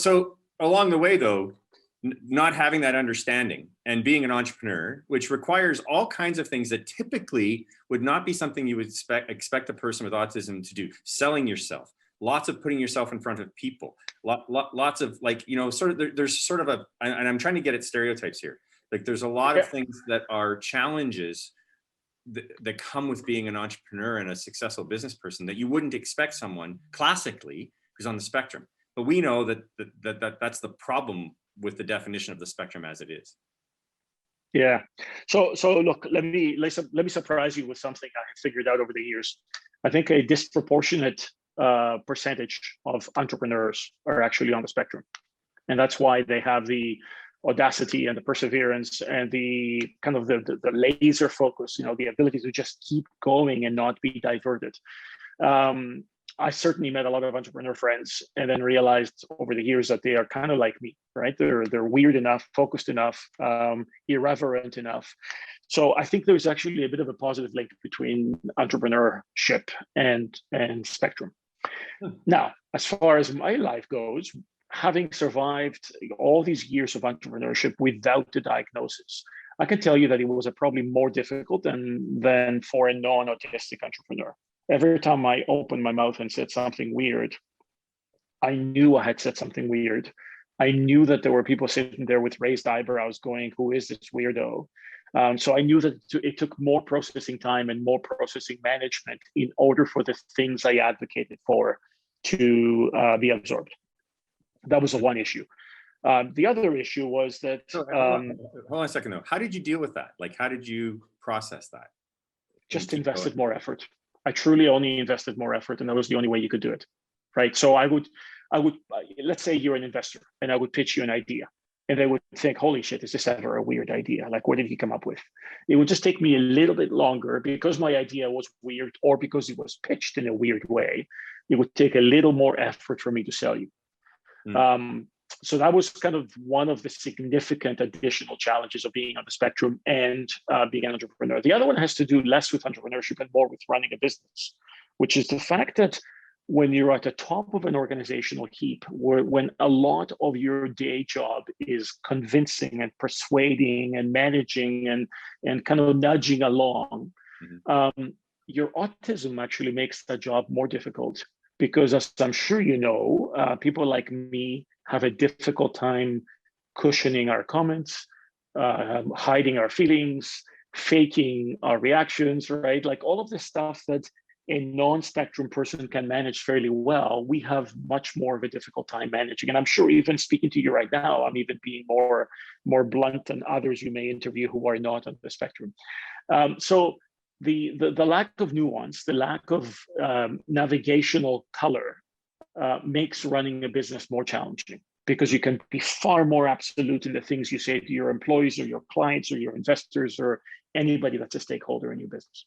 So along the way, though, not having that understanding and being an entrepreneur, which requires all kinds of things that typically would not be something you would expect a person with autism to do. Selling yourself, lots of putting yourself in front of people, lots of like, you know, sort of there's sort of a, and I'm trying to get at stereotypes here. Like there's a lot of things that are challenges that come with being an entrepreneur and a successful business person that you wouldn't expect someone classically who's on the spectrum. But we know that's the problem with the definition of the spectrum as it is. Yeah. So look, let me surprise you with something I have figured out over the years. I think a disproportionate percentage of entrepreneurs are actually on the spectrum, and that's why they have the audacity and the perseverance and the kind of the laser focus, you know, the ability to just keep going and not be diverted. I certainly met a lot of entrepreneur friends and then realized over the years that they are kind of like me, right? They're weird enough, focused enough, irreverent enough. So I think there's actually a bit of a positive link between entrepreneurship and spectrum. Now, as far as my life goes, having survived all these years of entrepreneurship without the diagnosis, I can tell you that it was probably more difficult than for a non-autistic entrepreneur. Every time I opened my mouth and said something weird, I knew I had said something weird. I knew that there were people sitting there with raised eyebrows going, who is this weirdo? So I knew that it took more processing time and more processing management in order for the things I advocated for to be absorbed. That was the one issue. The other issue was that... hold on a second though. How did you deal with that? Like, how did you process that? Just invested more effort. I truly only invested more effort, and that was the only way you could do it, right? So I would, let's say you're an investor, and I would pitch you an idea, and they would think, holy shit, is this ever a weird idea? Like, what did he come up with? It would just take me a little bit longer because my idea was weird or because it was pitched in a weird way. It would take a little more effort for me to sell you. So that was kind of one of the significant additional challenges of being on the spectrum and being an entrepreneur. The other one has to do less with entrepreneurship and more with running a business, which is the fact that when you're at the top of an organizational heap, when a lot of your day job is convincing and persuading and managing and kind of nudging along, your autism actually makes that job more difficult. Because as I'm sure you know, people like me have a difficult time cushioning our comments, hiding our feelings, faking our reactions, right? Like all of this stuff that a non-spectrum person can manage fairly well, we have much more of a difficult time managing. And I'm sure even speaking to you right now, I'm even being more blunt than others you may interview who are not on the spectrum. So the lack of nuance, the lack of navigational color makes running a business more challenging because you can be far more absolute in the things you say to your employees or your clients or your investors or anybody that's a stakeholder in your business.